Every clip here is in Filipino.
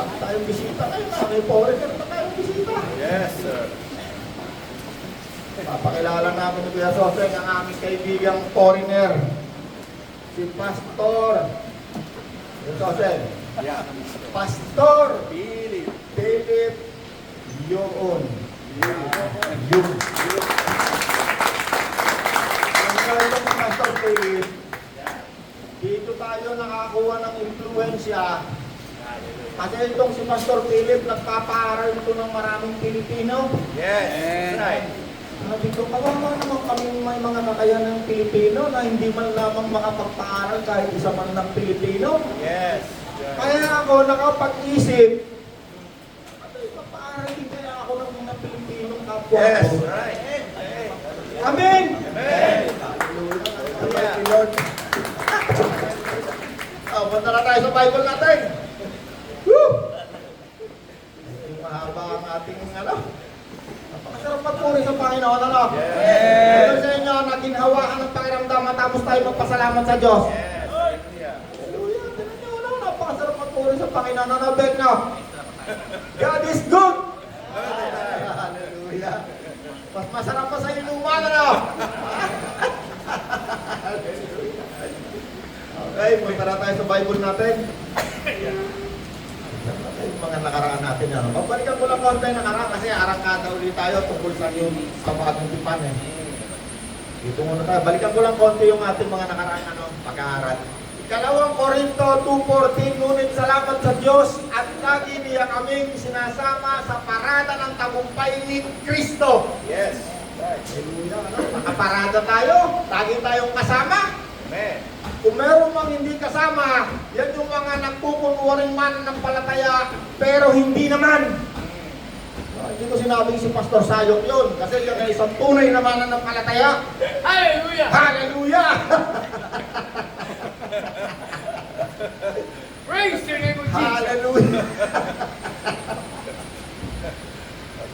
Marami tayong bisita ngayon. May foreigner na tayong bisita. Yes, sir. Papakilala namin ni Kuya Soseng ang aming kaibigang foreigner. Si Pastor. Kuya Soseng. Yeah. Pastor Philip. Philip Yoon. Yun. Ang galing si Pastor Philip, dito tayo nakakuha ng impluensya. Kasi itong si Pastor Philip, nagpapaaral ito ng maraming Pilipino. Yes, that's right. Sabi ko, kawawa naman kami may mga kakayanang Pilipino na hindi man lamang makapagpaaral kahit isa man ng Pilipino. Yes. Kaya ako nakapag-isip, ipapaaral din kaya ako ng mga Pilipinong kapwa Yes, ko. right. Amen! Amen. Thank you, Lord. Punta na tayo sa Bible natin. Woo! Mahaba ang ating napakasarap magpuri sa Panginoon, ano? Yes. Ito sa inyo, naginhawaan ng pakiramdam matapos tayo magpasalamat sa Diyos. Yes. Hallelujah. Hallelujah! Tignan nyo, ano? Napakasarap magpuri sa Panginoon. Ano, bet nyo? God is good! Hallelujah! Mas masarap pa sa inuman, ano? Okay, punta na tayo sa Bible natin. Yung mga nakaraan natin, ano? Babalikan ko lang konti yung nakaraan kasi arangkada ulit tayo tungkol sa yung kapatong tipan, eh. Dito muna tayo. Balikan ko lang konti yung ating mga nakaraan, ano, pag-aaral. Ikalawang Korinto 2:14, ngunit salamat sa Diyos at lagi niya kaming sinasama sa parada ng tagumpay ni Kristo. Yes. Right. Hallelujah, ano? Nakaparada tayo, lagi tayong kasama. Amen. Kung meron mang hindi kasama, yan yung mga nagpupunwaring man ng palataya, pero hindi naman. Hindi ko sinabing si Pastor Sayok yun, kasi yan ay isang tunay naman ng palataya. Hallelujah! Hallelujah! Praise the name of Jesus! Hallelujah!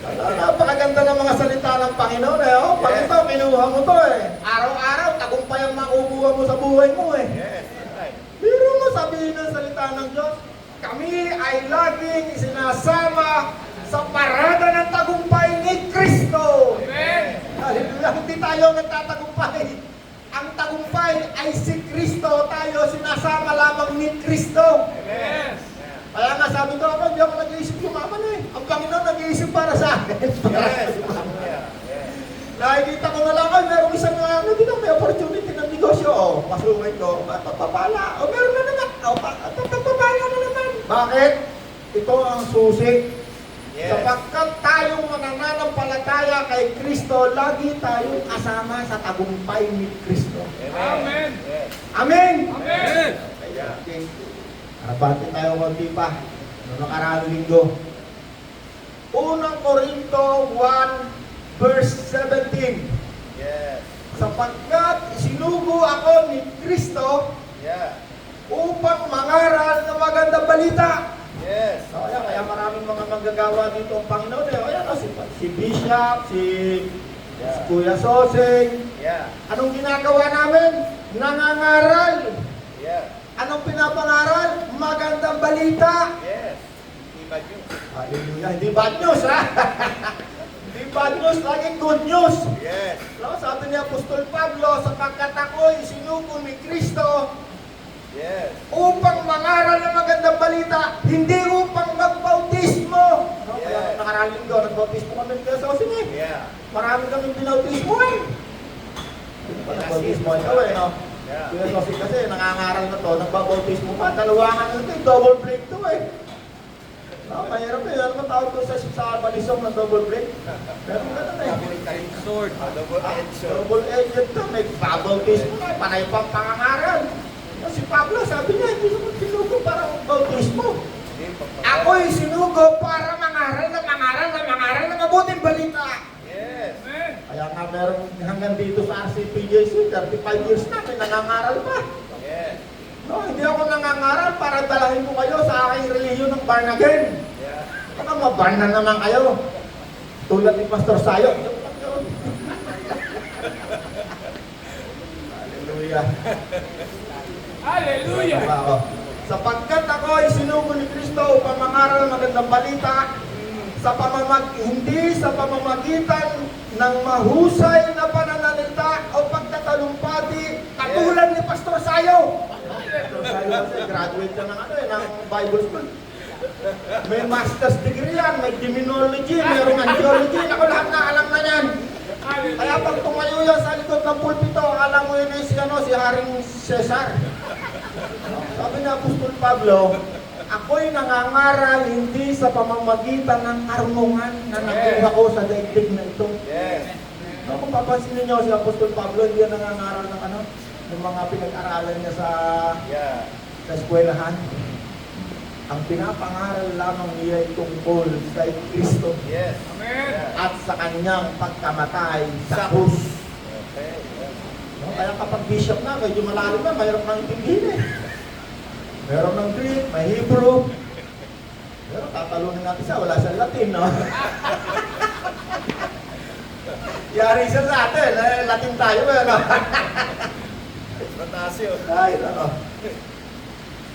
Napakaganda ng mga salita ng Panginoon, eh. Oh, pag ito, kinuha mo to, eh. Araw-araw, tagumpay ang makukuha mo sa buhay mo, eh. Yes. Right. Biro mo sabihin ng salita ng Diyos, kami ay laging sinasama sa parada ng tagumpay ni Kristo. Amen! Hallelujah, hindi tayo nagtatagumpay. Ang tagumpay ay si Kristo, tayo sinasama lamang ni Kristo. Amen. Kaya nga sabi ko ako, hindi ako nag-iisip lumaman, eh. Ang Panginoon nag-iisip para sa akin. Yes. Hallelujah. Yes. Nakikita ko na lang, ay, merong isang dito, may opportunity ng negosyo. O, pasukin ko, papapala. O, meron na naman. O, papapala na naman. Bakit? Ito ang susi. Yes. Sapagkat tayong mananampalataya kay Kristo, lagi tayong kasama sa tagumpay ni Kristo. Amen. Yes. Amen! Amen! Kaya, harapatin tayo konti pa. Noong nakaraang linggo. Unang Korinto 1, verse 17. Yes. Sapagkat sinugo ako ni Kristo Yeah. upang mangaral ng magandang balita. Yes. So, kaya maraming mga manggagawa dito ang Panginoon. Ayan, si Bishop, si Kuya Soseng. Yeah. Anong ginagawa namin? Nangangaral. Yeah. Anong pinapangaral? Magandang balita. Yes. Iba yun. Hallelujah. Hindi bad news, ha? Hindi bad news, laging good news. Yes. No, sabi ni Apostol Pablo, sapagkat ako'y sinugo ni Kristo Yes. upang mangaral ng magandang balita, hindi upang magbautismo. No, kaya Yes. nakaraling doon, nagbautismo kami kaya sa Osing, eh. Yeah. Marami kami binautismo, eh. Hindi pa nagbautismo ito, eh, no? Yeah. Kuya Sosing kasi nangangaral na to, nagbabautismo pa, dalawangan ito, double break to, eh. No, mahirap, eh. Ano ba tawag to sa balisong na double break? Pero ganun, eh. Sword. Double-edged sword. Double-edged to, may bautismo na, panay pang pangangaral. Si Pablo, sabi niya, hindi naman sinugo para bautismo. Ako'y sinugo para mangaral ng mabuting balita. Yes. Amen! Kaya nga meron hanggang dito sa RCPJC, 35 years na, may nangangaral pa. Yes. No, hindi ako nangangaral para dalahin ko kayo sa aking relihiyon ng born again. Yeah. Baka mabarn na naman kayo. Tulad ni Pastor Sayo. Hallelujah. Hallelujah! Sapagkat ako ay sinugo ni Kristo upang mangaral ng magandang balita, hindi sa pamamagitan ng mahusay na pananalita o pagtatalumpati katulad ni Pastor Sayo. Pastor Sayo kasi graduate ka ng ng Bible School. May master's degree yan, may demonology, mayroong angiology, ako lahat na alam na yan. Kaya pag tumayo yan sa likod ng pulpito, alam mo yun si Haring Cesar. Sabi ni Apostol Pablo, ako'y nangangaral hindi sa pamamagitan ng karunungan na nakuha ko sa daigdig na ito. Yes. No, kung papansinin niyo si Apostol Pablo, hindi yan nangangaral ng ng mga pinag-aralan niya Yeah. sa eskwelahan. Ang pinapangaral lamang niya ay tungkol kay Kristo Yes. Amen. at sa kanyang pagkamatay Sa sa krus. Okay. Yes. No, kaya kapag bishop na, medyo malalim na, mayroon nang intindihin eh. Meron ng Greek, may Hebrew. Pero tatalunin natin siya, wala siyang Latin, no? Yari siya sa atin, Latin tayo, no? Mataas yun. Ay, ano?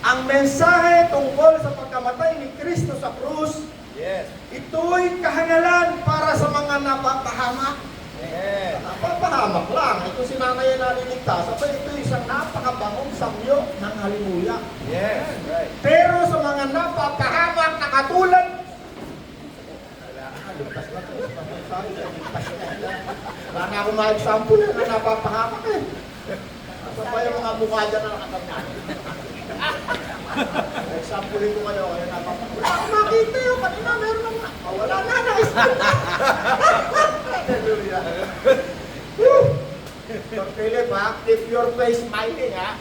Ang mensahe tungkol sa pagkamatay ni Kristo sa krus, Yes. ito'y kahangalan para sa mga napapahamak. Amen. Napapahamak lang. Ito si nanay na naliligtas. Ito isang napakabangong samyo ng halimuya. Yes. Right. Pero sa mga napapahamak na katulad, wala na akong ma-example na napapahamak eh. Asa pa yung mga mukha dyan na nakatanggal? Example ko kayo, kaya napapahamak. Wala akong makita yun. Kanina meron naman. Wala na, na-example na. Hallelujah. Woo! So, Philip, ha? Keep your face smiling, ha?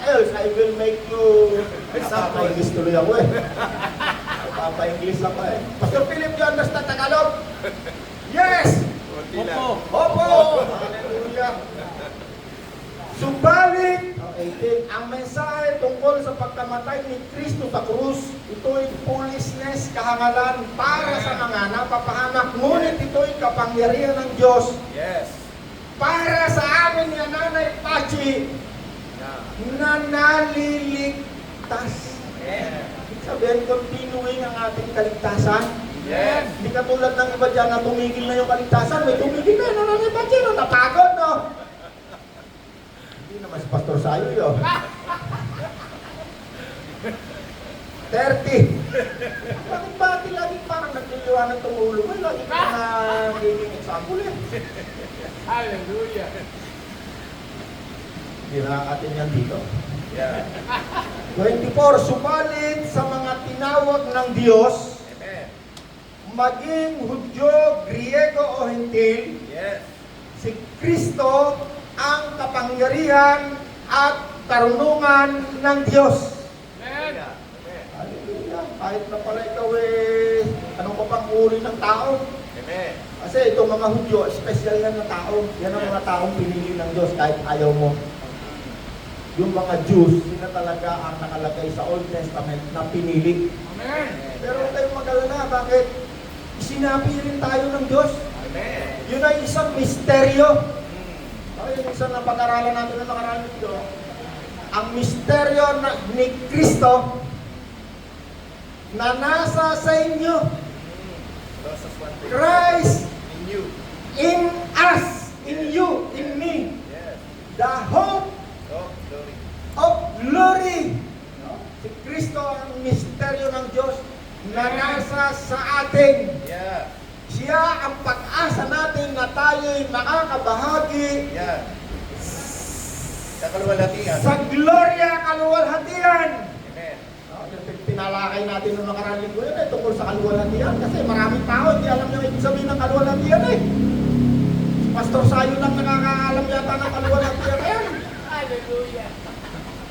Else, I will make you... Papa-English tuloy ako, eh. Papa-English ako, eh. Pastor Philip, you understand Tagalog? Yes! Kunti lang. Opo! Hallelujah. Subalit, 18, ang mensahe tungkol sa pagkamatay ni Kristo sa krus, ito'y foolishness, kahangalan para sa mga napapahamak, ngunit ito'y kapangyarihan ng Diyos Yes. para sa amin ni Nanay Pachi na naliligtas. Yeah. Sabihin, continuing ang ating kaligtasan. Yes. Hindi katulad ng iba dyan na tumigil na yung kaligtasan, may tumigil na, Nanay Pachi, no? Napagod, no? Hindi naman si Pastor Sayo yun. 30. Bakit ba lagi parang nagliliwanag itong ulo mo? Lagi ka na nagiging example eh. Hallelujah. Hindi na atin yan dito. Yeah. 24. Subalit sa mga tinawag ng Diyos, Amen. maging Hudyo, Griego o Hentil, Yes. si Kristo ang kapangyarihan at karunungan ng Diyos. Amen. Amen. Hallelujah. Kahit na pala ikaw anong pa pang uri ng tao. Amen. Kasi itong mga Hudyo, special yan na tao. Yan ang mga taong pinili ng Diyos kahit ayaw mo. Yung mga Jews, sila talaga ang nakalagay sa Old Testament na pinili. Amen. Pero huwag kayong mag-alala, bakit? Sinabi rin tayo ng Diyos. Amen. Yun ay isang misteryo. Yung isang napag-aralan natin na nakaraan dito, ang misteryo ni Kristo na nasa sa inyo. Colossians 1:3. Christ In you. in us, in you, in me, Yes. the hope Oh, glory. of glory. Si Kristo ang misteryo ng Diyos na nasa sa atin. Yeah. Siya ang pag-asa natin na tayo'y makakabahagi Yeah. Sa kaluwalhatian. sa gloria kaluwalhatian. Amen. Pinalakay natin noong nakaraan linggo yun tungkol sa kaluwalhatian kasi maraming tao hindi alam yung ibig sabihin ng kaluwalhatian eh. Pastor Sayo lang nakakaalam yata ng kaluwalhatian na yan. Hallelujah.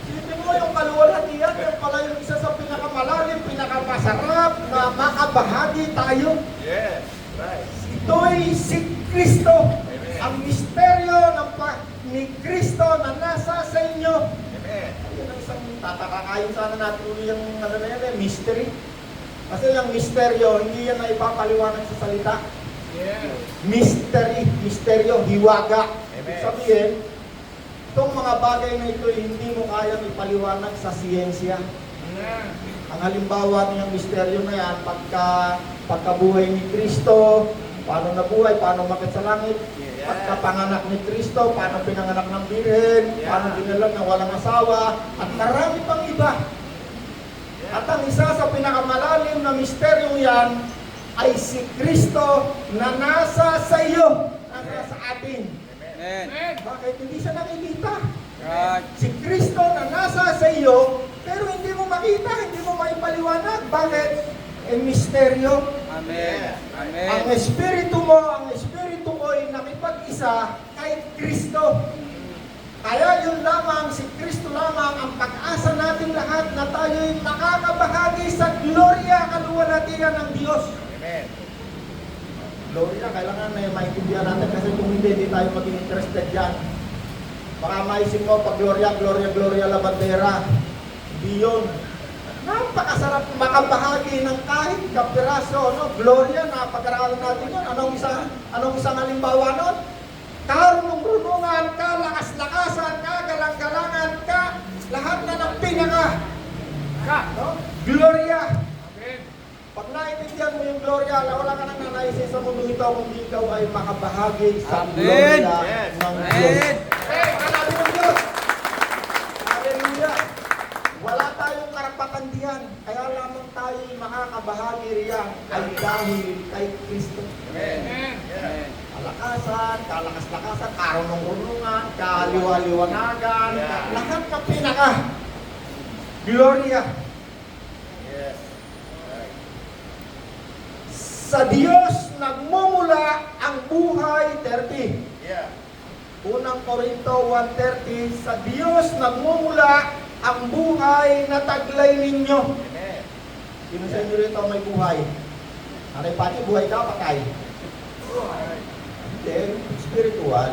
Isipin mo yung kaluwalhatian, yung pala yung isa sa pinakamalalim, pinakamasarap na makabahagi tayo. Yes. Right. Ito'y si Kristo. Ang misteryo ni Kristo na nasa sa inyo. Amen. Yun ang isang tatakakayin sana natin uli yung na yan, mystery. Kasi yung misteryo, hindi yan na ipapaliwanag sa salita. Yeah. Mystery, misteryo, hiwaga. Ibig Amen. sabihin, itong mga bagay na ito, hindi mo kayang ipaliwanag sa siyensya. Amen. Ang halimbawa niyang misteryo na yan, pagkabuhay ni Kristo, paano nabuhay, paano makit sa langit, Yeah. pagkapanganak ni Kristo, paano pinanganak ng birhen, Yeah. paano dinalan ng walang asawa, at marami pang iba. At ang isa sa pinakamalalim na misteryong yan ay si Kristo na nasa sa iyo, nasa sa atin. Amen. Amen. Bakit? Hindi siya nakikita. Right. Si Kristo na nasa sa iyo, pero hindi mo makita, hindi mo maipaliwanag. Bakit? Eh, misteryo. Amen. Amen. Ang espiritu mo, ang espiritu ko ay nakipag-isa kay Kristo. Kaya yun lamang, si Kristo lamang ang pag-asa natin lahat na tayo'y makakabahagi sa gloria kaluwalhatian ng Diyos. Amen. Gloria, kailangan na maintindihan natin kasi kung hindi tayo maging interested yan. Baka maisip mo, pag gloria, gloria, gloria la bandera. Hindi yun. Napakasarap makabahagi ng kahit kapiraso, no? Gloria, napag-aralan natin yun. Anong isang halimbawa nun? Karunong-runungan ka, lakas-lakasan ka, galang-galangan ka, lahat na ng pinaka. No? Gloria. Amen. Pag naintindihan mo yung gloria, wala ka nang nanaisin sa mundo ito kung di ikaw ay makabahagi sa Amen. gloria Yes. ng Diyos. Amen. Hey, kalabi ng Diyos! Hallelujah! Wala tayong karapatan diyan. Kaya lamang tayo makakabahagi riyan ay dahil kay Kristo. Amen. Yeah. Kalakasan, kalakas-lakasan, karunong-runungan, kaliwa-liwanagan, Yeah. lahat ng pinaka. Gloria. Yes. Right. Sa Diyos nagmumula ang buhay, 30. Yeah. Unang Korinto 1:30, sa Diyos nagmumula ang buhay na taglay ninyo. Amen. Sino sa inyo rito may buhay? Anay pati, buhay ka, patay. Hindi, spiritual.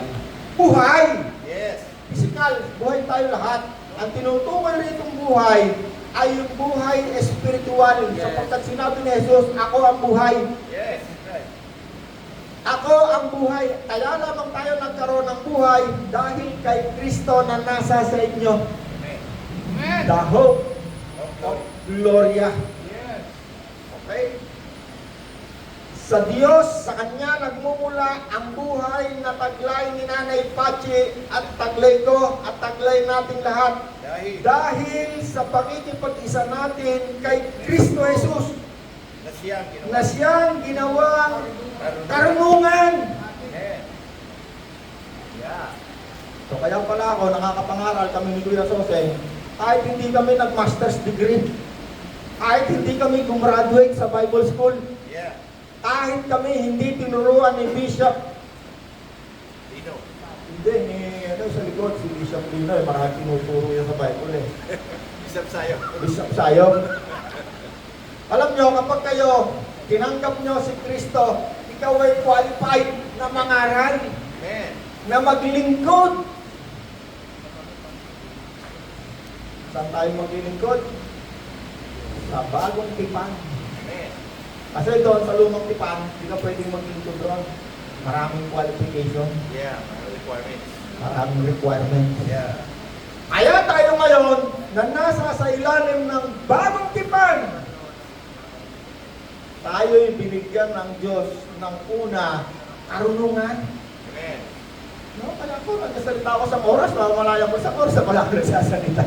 Buhay! Yes. Physical, buhay tayo lahat. Ang tinutukoy ritong buhay ay yung buhay espiritual. Yes. Sapagkat sinabi ni Jesus, ako ang buhay. Yes. Right. Ako ang buhay. Kaya lamang tayo nagkaroon ng buhay dahil kay Kristo na nasa sa inyo. Amen. Amen. The hope Oh, of gloria. Yes. Okay? Sa Diyos, sa Kanya nagmumula ang buhay na taglay ni Nanay Pachi at taglay ko at taglay nating lahat. Dahil sa pakikipag-isa natin kay Kristo Jesus na siyang ginawang karunungan. Amen. Yeah. So kaya pala ako, nakakapangaral kami ni Kuya Sose, kahit hindi kami nag-master's degree, kahit hindi kami gumraduate sa Bible School, Yeah. kahit kami hindi tinuruan ni Bishop, Dino. hindi, sa likod, si Bishop Lino, marami tinuturo yan sa Bible eh. Isap sa'yo. Bishop Sayong. Alam nyo, kapag kayo tinanggap nyo si Kristo, ikaw ay qualified na mangaral, Amen. na maglingkod. Saan tayo maglilingkod? Sa bagong tipan. Amen. Kasi doon sa lumang tipan, hindi ka pwedeng maglingkod doon. Maraming qualification, Yeah. Mga requirements. maraming requirements. Yeah. Kaya tayo ngayon, na nasa sa ilalim ng bagong tipan, tayo'y binigyan ng Diyos ng una, karunungan. Amen. No, kaya ako, nagsasalita ako sa oras, malaya ko sa oras, wala ako nagsasalita.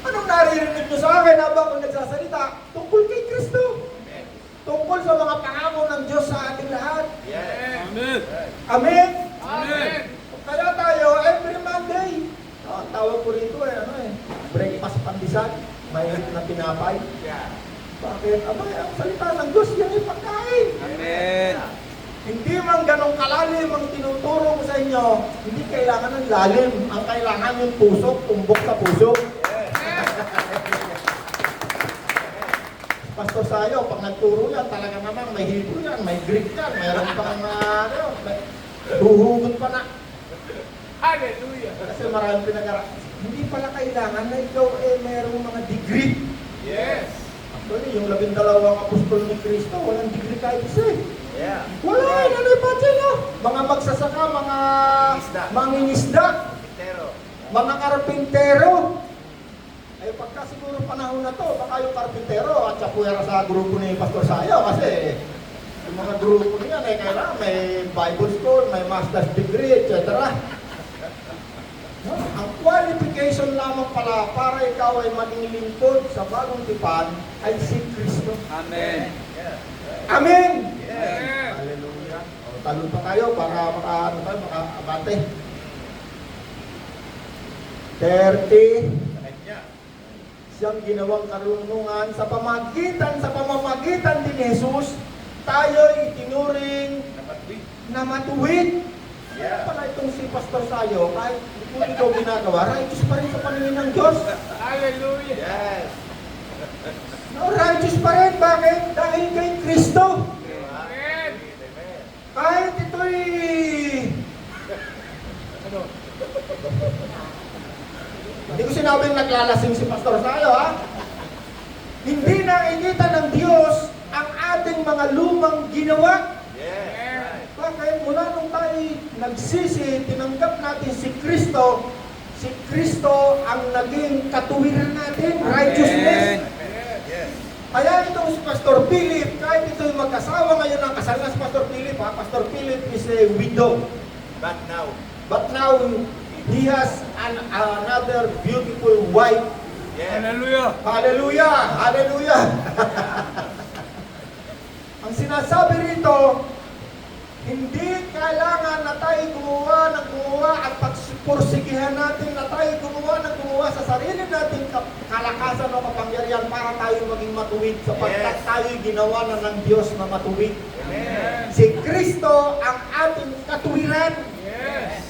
Anong naririnig nyo sa akin habang ako nagsasalita? Tungkol kay Kristo. Amen. Tungkol sa mga pangako ng Diyos sa ating lahat. Yeah. Amen. Right. Amen? Amen. Kaya tayo, every Monday, ang tawag ko rito breakfast pandesal, may na tinapay. Yeah. Bakit? Abay, ang salita ng Diyos, yan ay pagkain. Amen. Hindi man ganong kalalim ang tinuturo ko sa inyo, hindi kailangan ng lalim. Ang kailangan yung puso, tumbok sa puso. Yes. Pastor Sayo, pag nagturo yan, talaga naman may Hebrew yan, may Greek yan, mayroon pang huhugot pa na. Hallelujah. Kasi maraming pinag-aralan. Hindi pala kailangan na ikaw mayroong mga degree. Yes. Actually, yung 12 apostol ni Kristo, walang degree kahit isa eh. Yeah. Wala, ano pa no? Mga magsasaka, mga Isda. mangingisda, Pero. mga karpintero. Ay pagka siguro panahon na to, baka yung karpintero at chapuera sa grupo ni Pastor Sayo kasi yung mga grupo niyan ay kailangan may Bible school, may master's degree, etc. No? Ang qualification lamang pala para ikaw ay maging lingkod sa bagong tipan ay si Kristo. Amen. Amen! Amen. Hallelujah. O, talon pa tayo para makaabate. 30. Sa kanya. Siyang ginawang karunungan sa pamamagitan din ni Jesus, tayo'y itinuring Napatwid. na matuwid. Yeah. Pala itong si Pastor Sayo, kahit kung ikaw ginagawa, righteous pa rin sa paningin ng Diyos. Hallelujah. Yes. No, righteous pa rin. Bakit? Dahil kay Kristo. Amen. Amen. Kahit ito'y... Ano? Hindi ko sinabing naglalasing si Pastor Sayo, ha? Hindi nakikita ng Diyos ang ating mga lumang ginawa. Yes. Right. Bakit? Mula nung tayo nagsisi, tinanggap natin si Kristo ang naging katuwiran natin, righteousness. Amen. Yes. Kaya itong si Pastor Philip, kahit ito'y mag-asawa ngayon ang kasal na si Pastor Philip, ha? Pastor Philip is a widow. But now. But now, he has another beautiful wife. Yes. Hallelujah. Hallelujah! Hallelujah! Ang sinasabi rito, hindi kailangan na tayo gumawa at pagpursigihan natin na tayo gumawa sa sarili natin kalakasan o kapangyarihan para tayo maging matuwid sapagkat Yes. tayo ginawa na ng Diyos na matuwid. Amen. Si Kristo ang ating katuwiran. Yes.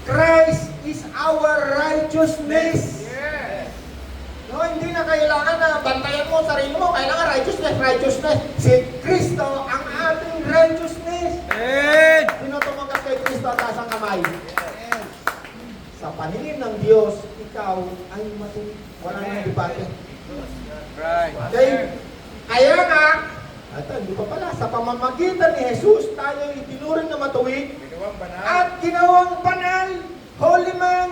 Christ is our righteousness. Yes. No, hindi na kailangan na bantayan mo sarili mo. Kailangan righteousness. Si Kristo ang ating righteousness. Amen. Sino tumakas kay Kristo at taas ang kamay? Sa paningin ng Diyos, ikaw ay matuwid. Wala nang debate. Right. Okay? Kaya nga, hindi pa pala, sa pamamagitan ni Jesus, tayo itinuring na matuwid Ginawang banal. at ginawang banal, holy man,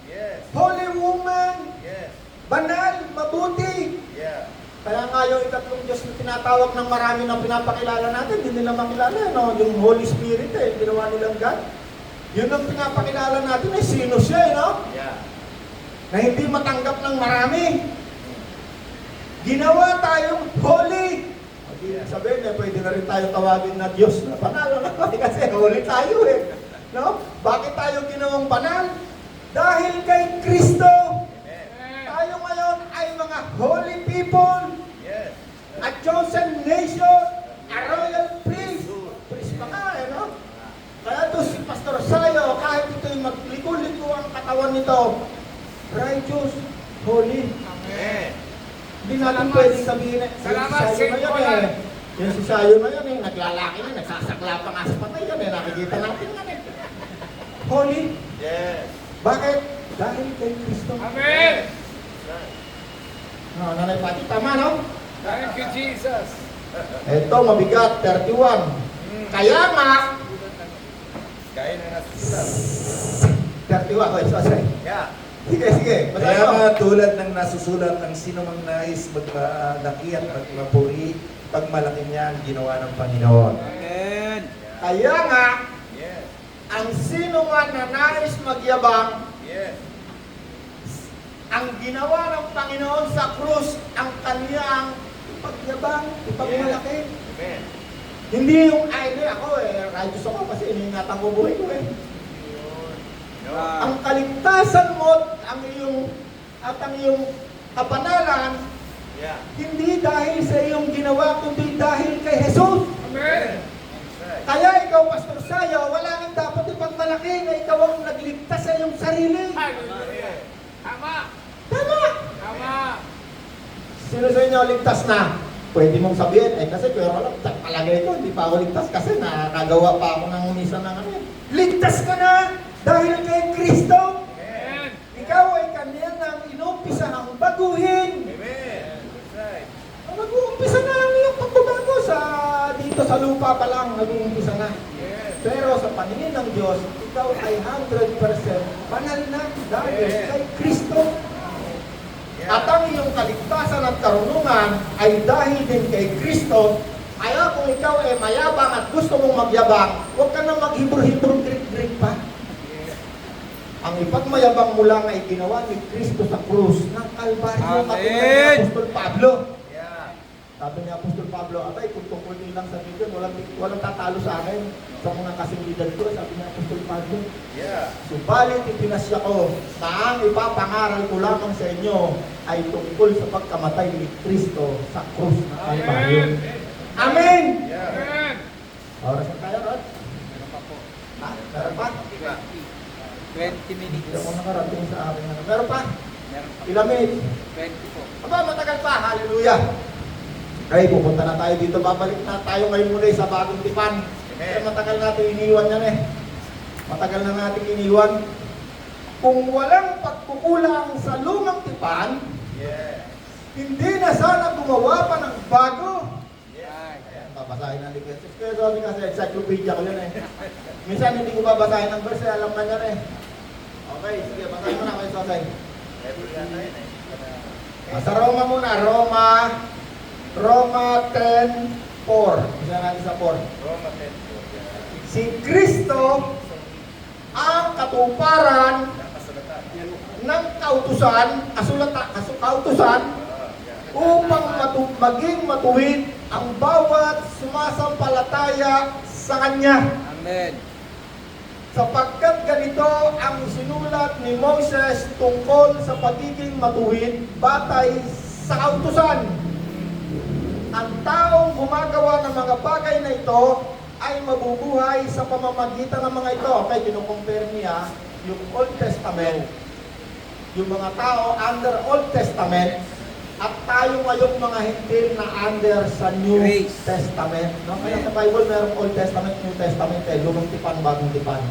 Yes. holy woman, Yes. banal, mabuti. Yeah. Kaya nga yung ikatlong Diyos na tinatawag ng marami na pinapakilala natin, hindi nila makilala, no? Yung Holy Spirit, ginawa nilang God. Yun ang pinapakilala natin, sino siya, no? Yeah. Na hindi matanggap ng marami. Ginawa tayong holy. Ibig sabihin, pwede na rin tayo tawagin na Diyos na banal, no? Kasi holy tayo, no? Bakit tayo ginawang banal? Dahil kay Kristo. Amen. Tayo ngayon ay mga holy people, Yes. a chosen nation, a royal priest. Priest pa nga, no? Kaya ito si Pastor Sayo, kahit ito'y magliko-liko ang katawan nito, righteous, holy. Amen. Hindi natin Salamat. pwedeng sabihin na Salamat, si Sayo Saint na yan, Paul. Yung si Sayo na yan, naglalaki na, nagsasakla pa nga sa patay yan, nakikita natin yan, Holy. Yes. Bakit? Dahil kay Kristo. Amen. Right. No, Nanay Pati, tama, no? Thank you, Jesus. Ito, mabigat, 31. Kaya nga, Kaya na nasusulat. 31, okay, sorry. Yeah. Sige, Kaya basahin mo. nga tulad ng nasusulat, ang sino mang nais magmalaki at magmapuri, pagmalaki niya ang ginawa ng Panginoon. Amen. Kaya nga, Yes. ang sino man na nais magyabang, Yes. ang ginawa ng Panginoon sa krus, ang kaniyang ipagyabang, ipagmalaki. Amen. Hindi yung, ako righteous ako kasi iningatan ko buhay ko No. Ang kaligtasan mo, ang iyong kapanalan, Yeah. hindi dahil sa iyong ginawa, kundi dahil kay Jesus. Amen. Right. Kaya ikaw, Pastor Sayo, wala nang dapat ipagmalaki na ikaw ang nagligtas sa iyong sarili. Hallelujah. Tama. Tama! Tama. Sino sa inyo ligtas na? Pwede mong sabihin, kasi pero alam, palagay ko, hindi pa ako ligtas kasi nakagawa pa ako ng misa ng ano. Ligtas ka na dahil kay Kristo. Amen. Ikaw ay kanya nang inumpisa ang baguhin. Amen. That's right. Nag-uumpisa na ang iyong pagbabago dito sa lupa pa lang, nag-uumpisa na. Yes. Pero sa paningin ng Diyos, ikaw ay 100% banal na dahil Yes. kay Kristo. At ang iyong kaligtasan at karunungan ay dahil din kay Kristo. Kaya kung ikaw ay mayabang at gusto mong magyabang, huwag ka na maghibur-hibur, Greek pa. Ang ipagmayabang mo lang ay ginawa ni Kristo sa krus ng Kalbaryo, katulad ni Apostol Pablo. Yeah. Sabi ni Apostol Pablo, abay, kung tungkol din lang sa Biblia, walang tatalo sa akin sa mga kasinggidan ko, sabi ni Apostol Pablo. Yeah. Subalit ipinasya ko na ang ipapangaral ko lamang sa inyo ay tungkol sa pagkamatay ni Kristo sa krus ng Kalbaryo. Amen! Yeah. Amen. Oras na tayo, Rod? Ha? Meron pa? 20 Hindi minutes. ako nakarating sa akin. Meron pa? Meron pa. Ilang minutes? 20 po. Aba, matagal pa. Hallelujah. Okay, pupunta na tayo dito. Babalik na tayo ngayon muli sa bagong tipan. Kasi matagal natin iniwan yan eh. Matagal na natin iniwan. Kung walang pagkukulang sa lumang tipan, Yeah. hindi na sana gumawa pa ng bago. Yeah. Ayan, babasahin ng Liquid. Kaya sabi kasi, encyclopedia ko yun eh. Minsan hindi ko babasahin ng verse, alam na yan eh. Okay, sige, basahin mo na kayo, Sosay. Every yata yun eh. Sa Roma muna, Roma 10:4. Isa natin sa 4. Roma 10. Yeah. Si Kristo ang katuparan Nakasalatan. ng kautusan, kautusan Yeah. upang maging matuwid ang bawat sumasampalataya sa Kanya. Amen. Sapagkat ganito ang sinulat ni Moses tungkol sa pagiging matuwid batay sa kautusan. Ang taong gumagawa ng mga bagay na ito ay mabubuhay sa pamamagitan ng mga ito. Okay, kinukompare niya yung Old Testament, yung mga tao under Old Testament, at tayo ngayong mga hintil na under sa New Grace. Testament. No? Kaya sa Bible merong Old Testament, New Testament, lumang tipan, bagong tipan.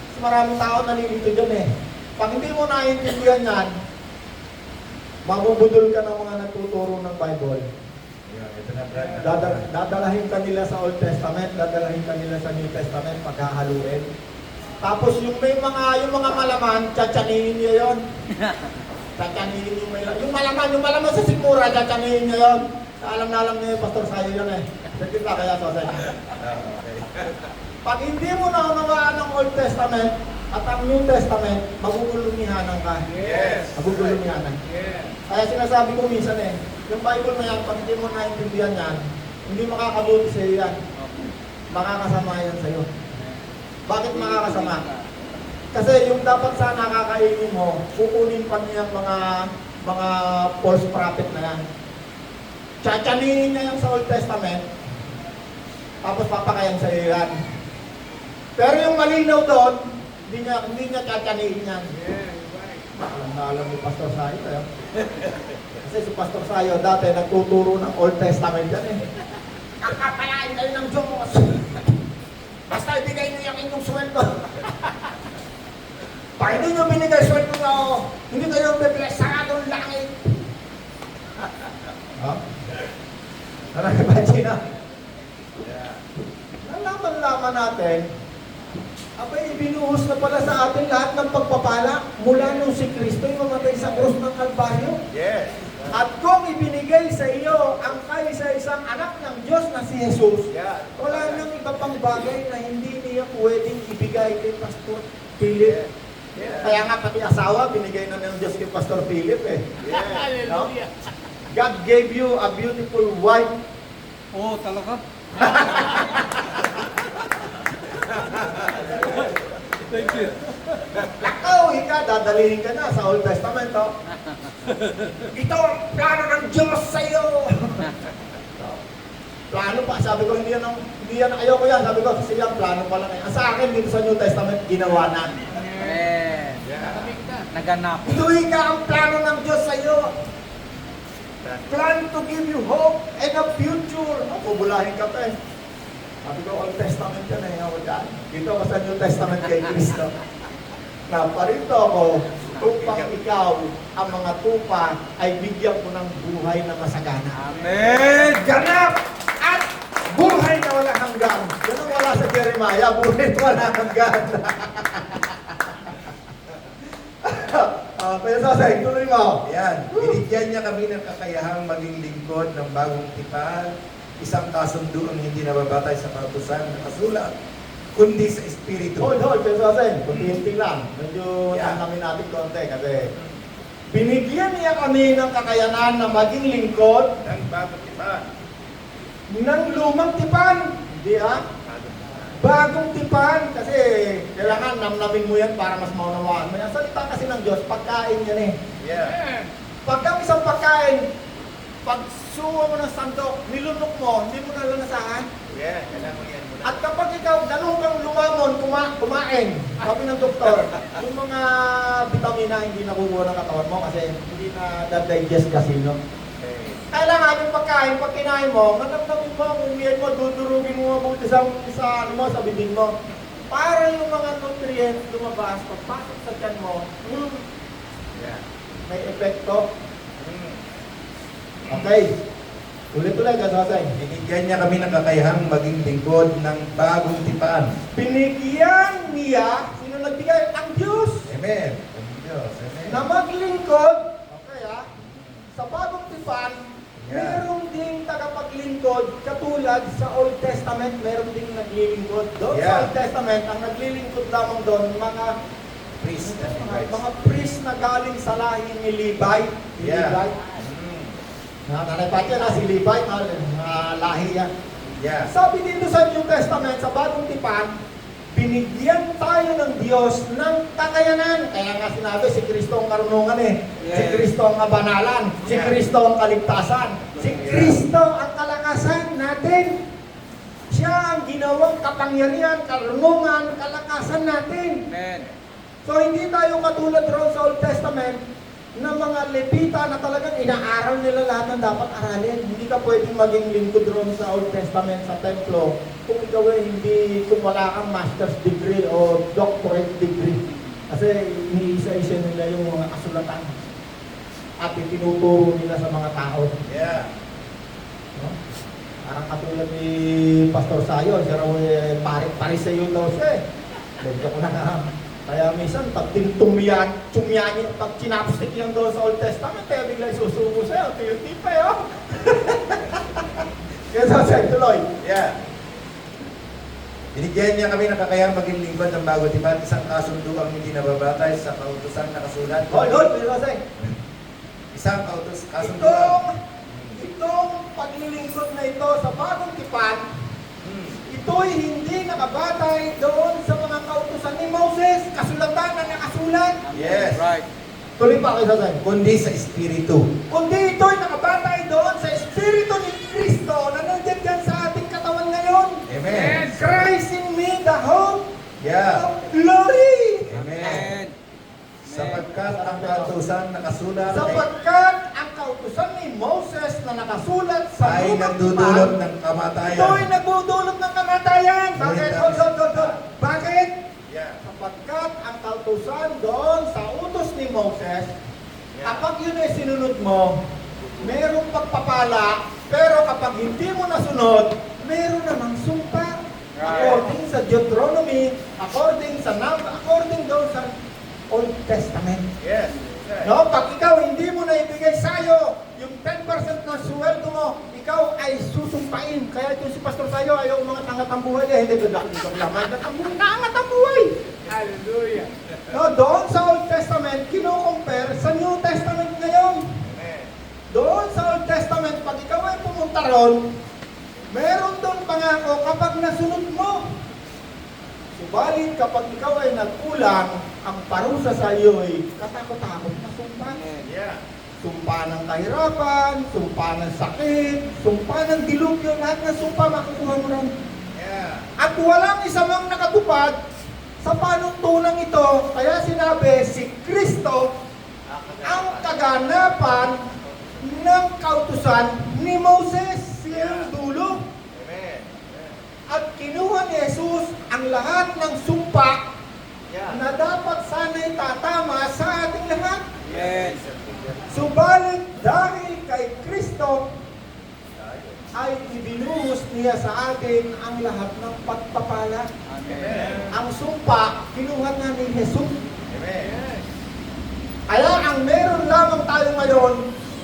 Kasi maraming tao nalilito dyan eh. Pag hindi mo naiintindihan yan, mabubudol ka ng mga nagtuturo ng Bible. Yeah, ito na brand. Dadalahin ka nila sa Old Testament, dadalahin ka nila sa New Testament, paghahaluin. Tapos yung mga malaman, tsatsanihin niya yun. Tsatsanihin yung malaman sa sikmura, tsatsanihin niya yun. Alam na alam niya yung Pastor Sayo yun eh. Sige pa kaya sa Okay. Pag hindi mo naunawaan ng Old Testament at ang New Testament, magugulumihanan ka. Yes. Magugulumihanan. Yeah. Kaya sinasabi ko minsan eh, yung Bible na yan, pag hindi mo naintindihan yan, hindi makakabuti sa iyo yan. Makakasama yan sa iyo. Bakit makakasama? Kasi yung dapat sana kakainin mo, kukunin pa niya mga false prophet na yan. Tsatsanihin niya yung sa Old Testament, tapos papakayan sa iyo yan. Pero yung malinaw doon, hindi niya tsatsanihin yan. Yeah, right. Alam na alam ni Pastor Sayo eh. Kasi si Pastor Sayo dati nagtuturo ng Old Testament yan eh. Kakapalain kayo ng Diyos. Basta ibigay niyo yung inyong sweldo. Pag hindi niyo binigay sweldo na hindi kayo bibless sa atong langit. Ha? Nakakabati na. Yeah. Nalaman natin, abay, ibinuhos na pala sa atin lahat ng pagpapala mula nung si Kristo yung mamatay sa krus ng Kalbaryo. Yes. At kung ibinigay sa iyo ang kaisa-isang anak ng Diyos na si Jesus, Yeah. wala nang iba pang bagay na hindi niya pwedeng ibigay kay Pastor Philip. Yeah. Kaya nga pati asawa, binigay na ng Diyos kay Pastor Philip eh. Yeah. Hallelujah. God gave you a beautiful wife. Oh, talaga? Thank you. Lakaw, dadalihin ka na sa Old Testament. Oh. Ito ang plano ng Diyos sa iyo. Plano pa, sabi ko, hindi yan, ayoko yan. Sabi ko, kasi yan, plano pa lang. Ang sa akin, dito sa New Testament, ginawa na. Amen. Yeah. Kamig na. Naganap. Ituloy ka ang plano ng Diyos sa iyo. Plan to give you hope and a future. Pubulahin ka pa eh. Sabi ko, Old Testament yan eh. Ako dyan. Dito ako sa New Testament kay Kristo. Naparito ako upang ikaw, ang mga tupa, ay bigyan ko ng buhay na masagana. Amen. Ganap at buhay na walang hanggan. Yan ang wala sa Jeremiah, buhay na walang hanggan. Kaya Sosay, tuloy mo. Ayan, binigyan niya kami ng kakayahang maging lingkod ng bagong tipan, isang kasunduang hindi nababatay sa kautusan na kasulat, kundi sa Espiritu. Hold, Kaya Sosay, kunti lang. Medyo Yeah. namin natin konti kasi binigyan niya kami ng kakayanan na maging lingkod Ng bagong tipan. ng lumang tipan. Hindi bagong tipan. Kasi kailangan namnamin mo yan para mas maunawaan mo. Ang salita kasi ng Diyos, pagkain yan eh. Yeah. Amen. Pag ang isang pagkain, pag suwa mo ng sandok, nilunok mo, hindi mo nalanasahan. Yeah, kailangan mo yan muna. At kapag ikaw ganun kang lumamon, kumain, sabi ng doktor, yung mga vitamina hindi nakukuha ng katawan mo kasi hindi na digest kasi, no? Okay. Kailangan yung pagkain, pag kinain mo, manamnamin mo, umiyan mo, dudurugin mo mabuti sa bibig mo. Para yung mga nutrients lumabas, pagpasok sa tiyan mo, Yeah. may epekto. Mm. Okay. Ulit-ulit, Kasosay. Binigyan niya kami ng kakayahang maging lingkod ng bagong tipan. Binigyan niya, sino nagbigay? Ang Diyos. Amen. Ang Diyos. Amen. Na maglingkod, okay sa bagong tipan, Yeah. meron ding tagapaglingkod, katulad sa Old Testament, meron ding naglilingkod. Doon sa Yeah. Old Testament, ang naglilingkod lamang doon, mga Priest and Levites. mga priest na galing sa lahi ni Levi. Yeah. Levi. Mm. Nakakalipat yan si Levi, lahi yan. Yeah. Sabi dito sa New Testament, sa bagong tipan, binigyan tayo ng Diyos ng kakayanan. Kaya nga sinabi, si Kristo ang karunungan eh. Si Yes. Kristo ang kabanalan. Si Yeah. Kristo ang kaligtasan. Si Kristo ang kalakasan natin. Siya ang ginawang kapangyarihan, karunungan, kalakasan natin. Amen. So hindi tayo katulad roon sa Old Testament na mga Levita na talagang inaaral nila lahat ng dapat aralin. Hindi ka pwedeng maging lingkod roon sa Old Testament, sa templo, kung ikaw ay kung wala kang master's degree o doctorate degree. Kasi iniisa-isa nila yung mga kasulatan at itinuturo nila sa mga tao. Yeah. No? Parang katulad ni Pastor Sayo, siya raw pariseyo daw siya eh. Medyo ko na kaya minsan, pag tintumyan, pag kinapstick yan doon sa Old Testament, kaya bigla isusubo sa'yo, tiyo-tipa eh, oh. Kaya sa tuloy. Yeah. Binigyan niya kami ng kakayahang maging lingkod ng bagong tipan, isang kasunduang hindi nababatay sa kautusan na kasulat. Hold, pero kasi, Isang kasunduan. itong paglilingkod na ito sa bagong tipan, Mm. ito'y hindi nakabatay doon sa mga kautusan ni Moses, kasulatan na nakasulat. Yes. Right. Tuloy pa kayo sa Kundi sa Espiritu. kundi ito'y nakabatay doon sa Espiritu ni Kristo na nandiyan dyan sa ating katawan ngayon. Amen. Christ in me, the hope Yeah. of glory. Amen. Amen. Sapagkat ang kautusan na kasulat Sapagkat ang kautusan ni Moses na nakasulat sa ay lumang nagdudulot tipan, ng kamatayan. ito'y nagdudulot ng kamatayan. Bakit? Hold. Bakit? Yeah. Sapagkat ang kautusan doon sa utos ni Moses, Yeah. kapag yun ay sinunod mo, merong pagpapala, pero kapag hindi mo nasunod, meron namang sumpa. According sa Deuteronomy, according doon sa Old Testament. Yes. Yes. No, pag ikaw hindi mo na ibigay sa'yo yung 10% ng sweldo mo, ikaw ay susumpain. Kaya ito si Pastor Sayo, ayaw mga tangat ang buhay niya. Hindi ko lamay na tangat ang buhay. Hallelujah. No, doon sa Old Testament, kino-compare sa New Testament ngayon. Amen. Doon sa Old Testament, pag ikaw ay pumunta ron, meron doon pangako kapag nasunod mo. Subalit kapag ikaw ay nagkulang, ang parusa sa iyo ay katakot-takot na sumpa. Yeah. Sumpa ng kahirapan, sumpa ng sakit, sumpa ng dilubyo, lahat ng sumpa makukuha mo ron. Yeah. At walang isa mang nakatupad sa panuntunan ito. Kaya sinabi, si Kristo ang kaganapan ng kautusan ni Moses. Siya ang dulo. Amen. At kinuha ni Jesus ang lahat ng sumpa Yeah. na dapat sana'y tatama sa ating lahat. Amen. Subalit dahil kay Kristo ay ibinuhos niya sa atin ang lahat ng pagpapala. Amen. Ang sumpa, kinuha na ni Jesus. Amen. Kaya ang meron lamang tayo ngayon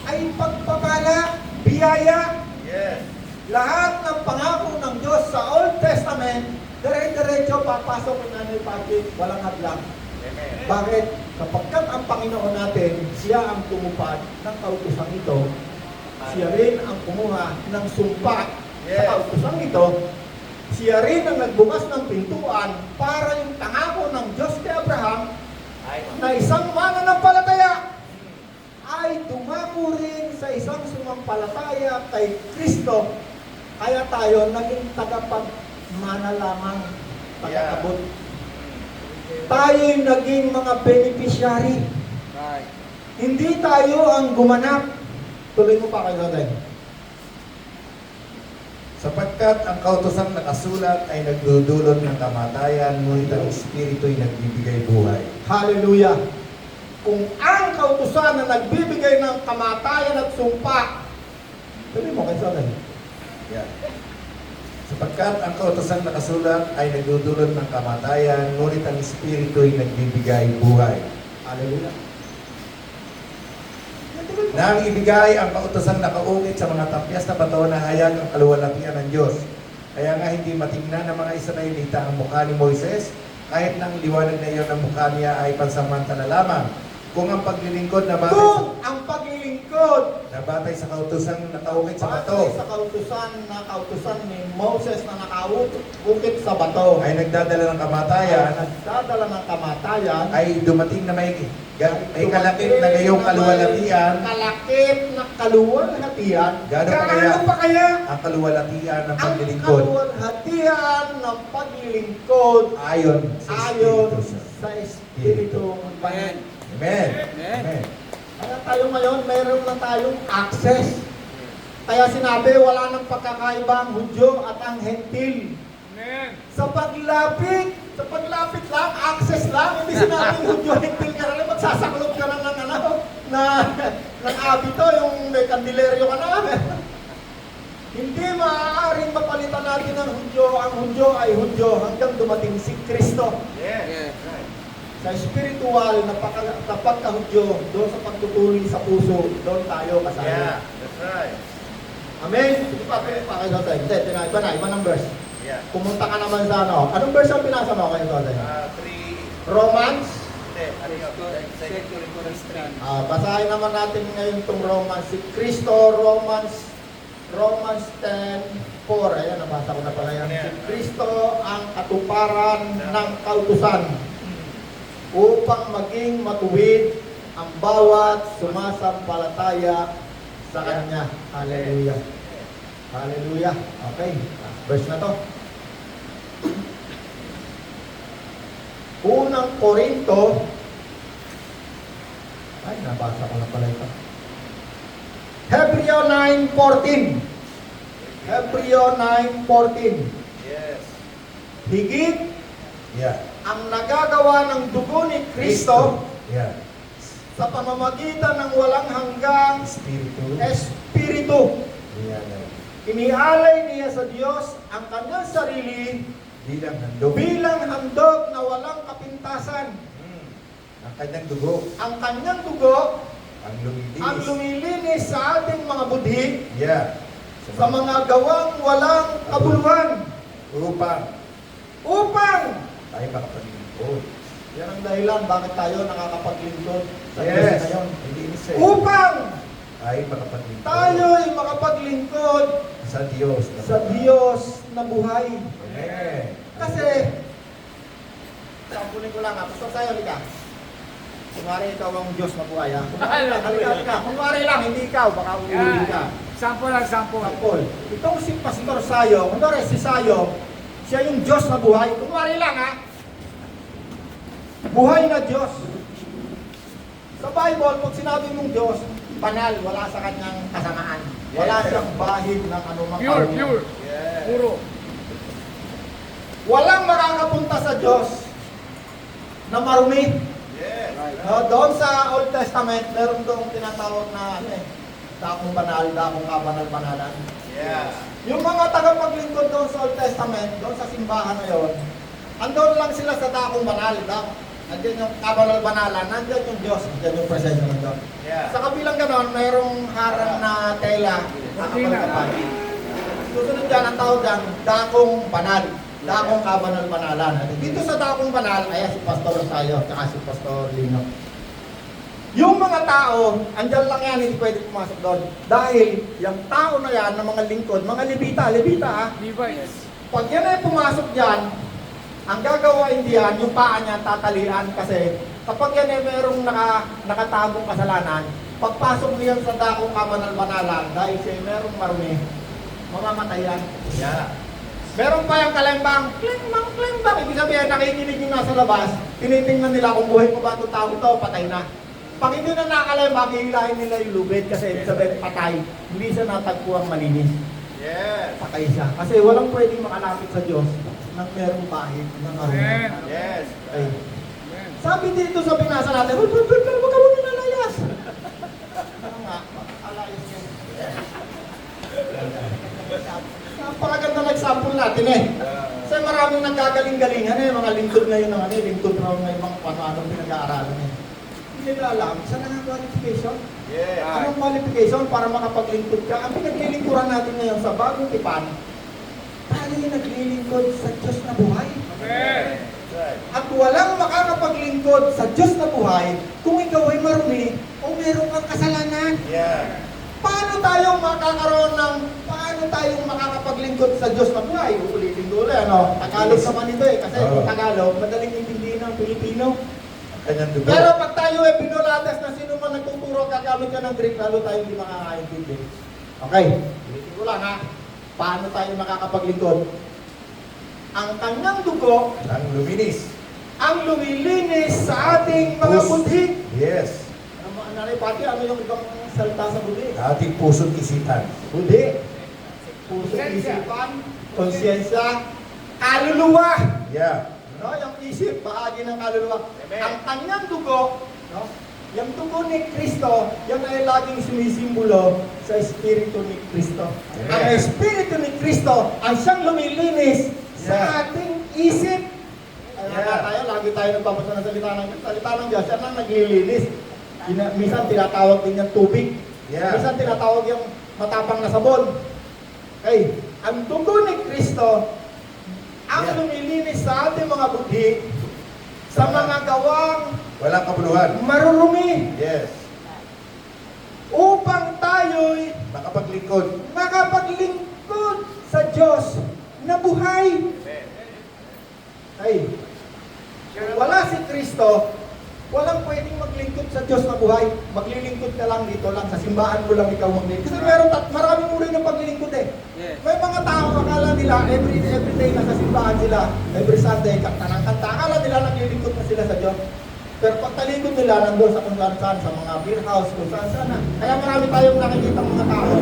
ay pagpapala, biyaya. Yes. Lahat ng pangako ng Diyos sa Old Testament, dire-diretso papasok ng anil package, walang hadlang. Amen. Bakit? Kapagkat ang Panginoon natin, siya ang tumupad ng kautosang ito, siya rin ang kumuha ng sumpa sa kautosang ito, siya rin ang nagbukas ng pintuan para yung pangako ng Diyos kay Abraham na isang mananampalataya ay dumako rin sa isang sumampalataya kay Kristo. Kaya tayo naging tagapagmana lamang, tagaabot. Tayo'y naging mga beneficiary. Right. Hindi tayo ang gumanap. Tuloy mo pa kayo natin. Sapagkat ang kautosang nakasulat ay nagdudulot ng kamatayan, ngunit ang Espiritu'y nagbibigay buhay. Hallelujah. Kung ang kautusan na nagbibigay ng kamatayan at sumpa, tuloy mo kayo natin. Yan. Sapagkat ang kautosang nakasulat ay nagdudulot ng kamatayan, ngunit ang Espiritu'y nagbibigay buhay. Hallelujah. Nang ibigay ang kautosang nakaukit sa mga tapyas na bato na hayag ang kaluwalhatian ng Diyos. Kaya nga hindi matingnan ng mga Israelita ang mukha ni Moises, kahit nang liwanag na iyon ang mukha niya ay pansamantala lamang. Kung ang paglilingkod na batay sa, Kung ang paglilingkod sa kautosang nakaukit sa batay bato sa kautusan ni Moses na nakaukit sa bato ay nagdadala ng ay kamatayan, nagdadala ng kamatayan, ay dumating na may kalakip na gayong kaluwalhatian. Kalakip na kaluwalhatian. Gaano pa kaya? Gaano pa kaya? Ang kaluwalhatian ng Ang paglilingkod kaluwalhatian ng paglilingkod ayon sa ayon Espiritu Santo. sa Espiritu Amen. Amen. Amen. Amen. Kaya tayo ngayon, mayroon na tayong access. Kaya sinabi, wala nang pagkakaiba ang Hudyo at ang Hentil. Amen. Sa paglapit lang, access lang, hindi sinabing Hudyo, Hentil ka na, magsasaklop ka na ng ng abito, yung may kandileryo ka na. Hindi maaaring mapalitan natin ang Hudyo ay Hudyo hanggang dumating si Kristo. Yes. Yes. Right. Sa spiritual na pagkahudyo, doon sa pagtutuli sa puso, doon tayo kasali. Yeah. That's right. Amen? Sige pa kayo sa tayo. Hindi, iba ng verse. Yeah. Pumunta ka naman sa ano. Anong verse ang pinasa mo kayo sa tayo? 3. Romans? Hindi. Ano yun? Second Corinthians. Basahin naman natin ngayon itong Romans. Si Kristo, Romans 10:4. Ayan, nabasa ko na pala yan. Si Kristo ang katuparan ng kautusan upang maging matuwid ang bawat sumasampalataya sa Kanya. Hallelujah. Hallelujah. Okay. Verse na to. Unang Korinto. Ay, nabasa ko na pala ito. Hebreo 9:14. Hebreo 9:14. Yes. Higit Yeah. ang nagagawa ng dugo ni Kristo Yeah. sa pamamagitan ng walang hanggang Espiritu. Espiritu. Yeah. Inialay niya sa Diyos ang kanyang sarili Bilang handog. bilang handog na walang kapintasan. Ang kanyang dugo. Ang kanyang dugo Ang lumilinis. ang lumilinis sa ating mga budhi Yeah. sa mga gawang walang kabuluhan upang tayo makapaglingkod. yan ang dahilan bakit tayo nakakapaglingkod sa Diyos Yes. ngayon. Hindi isa. Upang Tayo makapaglingkod. tayo'y makapaglingkod Sa Diyos. sa Diyos na buhay. Amen. Kasi, sampunin ko lang ha, pastor sa'yo, halika. Kunwari ikaw ang Diyos na buhay ha. Halika. Kunwari lang, hindi ikaw, baka uuwi ka. Sample lang, sample. Sampol. Itong si Pastor Sayo, kunwari si Sayo, siya yung Diyos na buhay. Kunwari lang ha. Buhay na Diyos. Sa Bible, pag sinabi mong Diyos, banal, wala sa kanyang kasamaan. Wala siyang bahid ng anumang Pure, karunya. pure. Yes. Puro. Walang makakapunta sa Diyos na marumi. Yes. Doon sa Old Testament, meron doong tinatawag na dakong banal, dakong kabanal-banalan. Yeah. Yung mga tagapaglingkod doon sa Old Testament, doon sa simbahan na yon, andun lang sila sa dakong banal. Nandiyan yung kabanal-banalan, nandiyan yung Diyos, nandiyan yung presensya ng Diyos. Yeah. Sa kabilang ganon, mayroong harang na tela na kapal-kapal. Susunod dyan, ang tawag dyan, dakong banal. Dakong kabanal-banalan. At dito sa dakong banal, ayan si Pastor Rosario, tsaka si Pastor Lino. Yung mga tao, andyan lang yan, hindi pwede pumasok doon. Dahil yung tao na yan, ng mga lingkod, mga Levita ha, Levites. pag yan ay pumasok dyan, ang gagawin diyan, yung paa niya tatalian kasi kapag yan ay merong nakatagong kasalanan, pagpasok niyan sa dakong kabanal-banalan, dahil siya ay merong marumi, mamamatay yan. Yeah. Meron pa yung kalembang, klimbang, klimbang. Ibig sabihin, nakikinig yung nasa labas, tinitingnan nila kung buhay pa ba itong tao ito, patay na. Pag hindi na nakalembang, hihilahin nila yung lubid kasi ibig sabihin, patay. Hindi siya natagpuang malinis. Yes. Patay siya. Kasi walang pwedeng makalapit sa Diyos nang merong bahid ng aroma. Amen. Yes. Ay. Amen. Sabi dito sa binasa natin, huwag ka mo nilalayas. Ano nga, alayas yan. Napakaganda ng example natin eh. Kasi maraming nagkagaling-galingan eh, mga lingkod ngayon ng lingkod na mga ibang ano pinag-aaralan eh. Hindi nila alam, saan ang qualification? Yes. Anong qualification para makapaglingkod ka? Ang pinaglilingkuran natin ngayon sa bagong tipan, tayo yung naglilingkod sa Diyos na buhay. Amen. That's right. At walang makakapaglingkod sa Diyos na buhay kung ikaw ay marumi o meron kang kasalanan. Yeah. Paano tayo makakapaglingkod sa Diyos na buhay? Uulitin ko ulit, ano? Tagalog naman ito eh, kasi kung Tagalog, madaling intindihin ng Pilipino. Kanyang dugo. Pero pag tayo ay pinulatas na sino man nagtuturo, gagamit ka ng Greek, lalo tayo hindi makakaintindi. Okay, ulitin ko lang ha. Paano tayo makakapaglingkod? Ang kanyang dugo, Ang luminis. ang lumilinis sa ating mga Pus- budhi. Yes. Nanay Pati, ano yung ibang salita sa budhi? Ating puso't isipan. Budhi, puso, isipan, konsyensya, kaluluwa. Yeah. No, yung isip, bahagi ng kaluluwa. Amen. Ang kanyang dugo, no? Yung dugo ni Kristo, yan ay laging sumisimbolo sa Espiritu ni Kristo. Amen. Ang Espiritu ni Kristo ang siyang lumilinis sa Yeah. ating isip. Kaya Yeah. tayo, lagi tayo nagbabasa ng salita ng Diyos. Salita ng Diyos, yan ang naglilinis. Minsan tinatawag din yung tubig. Yeah. Minsan tinatawag yung matapang na sabon. Okay, ang dugo ni Kristo ang Yeah. lumilinis sa ating mga budhi sa mga gawang Walang kabuluhan. marurumi Yes. upang tayo'y Makapaglingkod. makapaglingkod sa Diyos na buhay. Amen. Ay, kung wala si Kristo, walang pwedeng maglingkod sa Diyos na buhay. Maglilingkod ka lang dito lang, sa simbahan mo lang ikaw maglingkod. Kasi meron maraming uri ng paglilingkod eh. Yes. May mga tao, akala nila, every day nasa simbahan sila, every Sunday, kanta ng kanta, akala nila naglilingkod na sila sa Diyos. Pero pag talikod nila, nandun sa kung saan, sa mga beer house, kung saan na. Kaya marami tayong nakikita mga tao,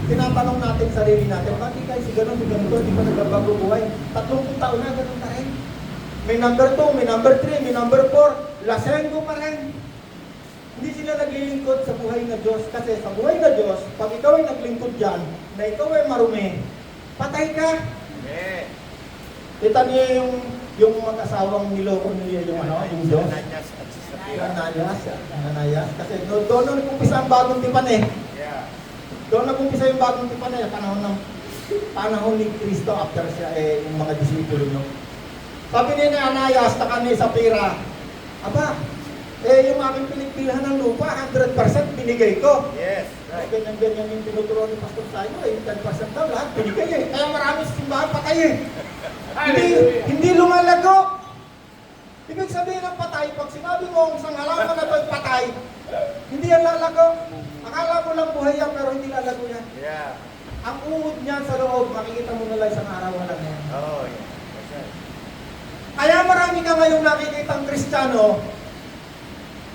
tinatanong natin sarili natin, bakit kayo si ganun, hindi pa nagbabago buhay? 30 taon na, ganun na rin. May number 2, may number 3, may number 4, lasenggo pa rin. Hindi sila naglilingkod sa buhay na Diyos. Kasi sa buhay na Diyos, pag ikaw ay naglingkod dyan, na ikaw ay marumi, patay ka. Amen. Kita niyo yung mag-asawang niloko niya yung yung Diyos. Ananias at Sapphira. Ananias. Kasi doon nag-umpisa ang bagong tipan eh. Yeah. Doon nag-umpisa yung bagong tipan eh. Panahon ni Kristo after siya yung mga disipulo nyo. Sabi ni Ananias, taka ni Sapphira, aba, yung aking pinagpilhan ng lupa, 100% binigay ko. Yes. Right. Ganyan yung tinuturo ni Pastor Sayo, 10% daw lahat binigay eh. Kaya marami sa simbahan patay eh. Hindi lumalago. Ibig sabihin ng patay, pag sinabi mo isang halaman na ito'y patay, hindi yan lalago. Akala mo lang buhay yan, pero hindi lalago yan. Yeah. Ang uod niyan sa loob, makikita mo na lang isang araw wala na yan. Oh, yeah. That's right. Kaya marami ka ngayong nakikitang Kristiyano,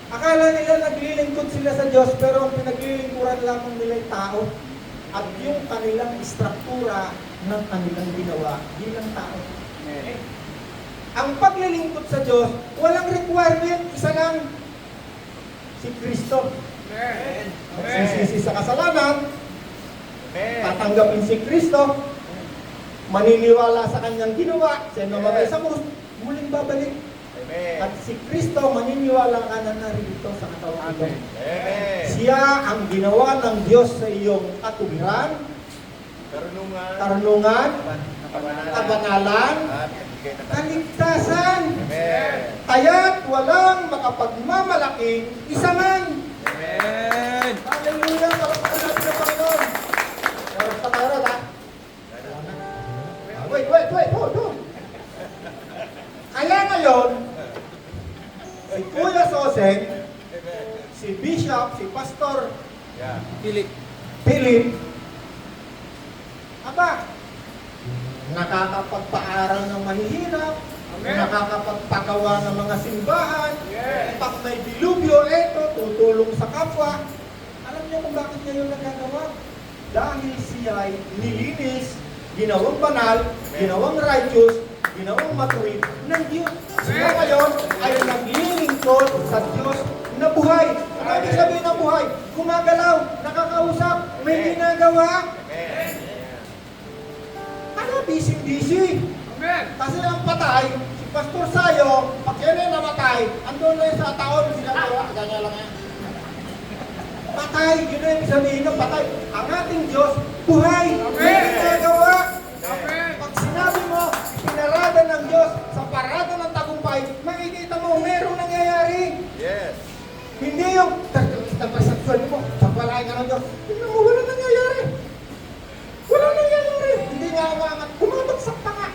akala nila naglilingkod sila sa Diyos, pero ang pinaglilingkuran lamang nila ay tao. At yung kanilang istruktura ng kanilang ginawa bilang tao. Ang paglilingkod sa Diyos, walang requirement, isa lang. Si Kristo. Amen. Magsisisi sa kasalanan, Amen. tatanggapin si Kristo, maniniwala sa kanyang ginawa, siya namatay sa krus, muling babalik. Amen. At si Kristo, maniniwala ka na narito sa katawan ito. Amen. Amen. Siya ang ginawa ng Diyos sa iyong katuwiran, Karunungan. karunungan, Kabanalan. kabanalan, At bigay ng kaligtasan. Amen. Kaya't walang makapagmamalaking isa man. Amen. Hallelujah! Kalapatan natin ng Panginoon. Meron pa tayo, ha? Wait, hold. Kaya ngayon, si Kuya Soseng, Amen. si Bishop, si Pastor Yeah. Philip. Philip, aba, nakakapagpaaral ng mahihirap, Amen. nakakapagpagawa ng mga simbahan, Yes. pag may dilubyo, eto, tutulong sa kapwa. Alam niyo kung bakit niya yun nagagawa? Dahil siya ay nilinis, ginawang banal, ginawang righteous, ginawang matuwid ng Diyos. Siya ngayon ay naglilingkod sa Diyos na buhay. Ano ibig sabihin ng buhay? Gumagalaw, nakakausap, may ginagawa. Amen. Ano, busy. Amen. Kasi ang patay, si Pastor Sayo, pag yan ay namatay, andun na yun sa taon, ginagawa, ganyan lang yan. Patay, yun na yung sabihin ng patay. Ang ating Diyos, buhay, may ginagawa. Amen. Pag sinabi mo, pinarada ng Diyos sa parada ng tagumpay, makikita mo, merong nangyayari. Yes. Hindi yung nagpasaksuan mo, pagpalain ka ng Diyos. Tingnan mo, walang nangyayari. Walang nangyayari. Hindi nga umangat, bumabagsak pa nga.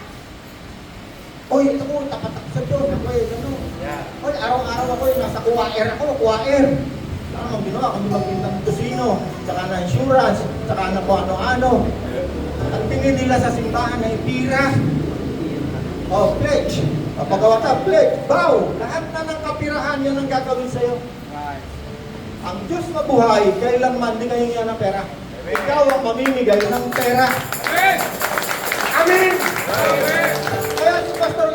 Oy, ito ko, tapat ako sa Diyos. Ako eh, gano'n. Yeah. Oy, araw-araw ako eh, nasa kuwaer ako, kuwaer. Ano ang ginawa? Kami magbinta ng tusino, tsaka na insurance, tsaka na kung ano-ano. Ang tingin nila sa simbahan ay pira. Oh, pledge. Kapagawa ka, pledge, vow. Lahat na ng kapirahan yan ang gagawin sa'yo. Right. Ang Diyos na buhay, kailanman di kayo niya ng pera. Amen. Ikaw ang mamimigay ng pera. Amen. Amen! Amen. Kaya si Pastor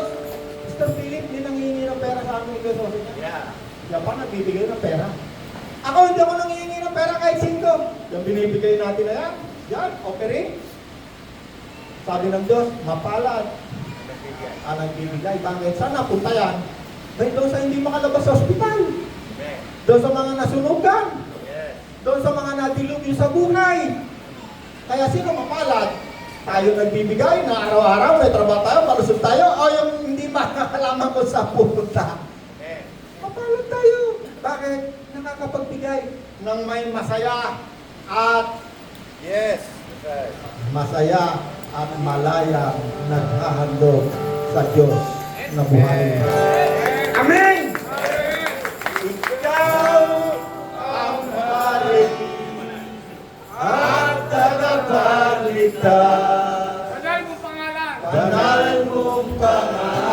Philip, hindi nangihingi ng pera sa amin ikaw sa niya. Yeah. Yan pa nagbibigay ng pera. Ako hindi ako nangihingi ng pera kahit 5. Yung binibigay natin na yan, yan, offering. Sabi ng Diyos, mapalad Nagbigay. ang nagbibigay. Bakit? Saan napunta yan? Dahil doon sa hindi makalabas sa ospital. Amen. Doon sa mga nasunugan. Yes. Doon sa mga nadilubyo sa buhay. Kaya sino mapalad? Tayo nagbibigay na araw-araw, may trabaho tayo, malusog tayo, o yung hindi makakalaman ko sa pupunta. Amen. Mapalad tayo. Bakit? Nakakapagbigay ng may masaya at Yes. That's right. masaya at malayang naghahandog sa Diyos na buhay. Amen! Ikaw ang balik at tagapagligtas. Banal mo pangalan. Banal mong pangalan.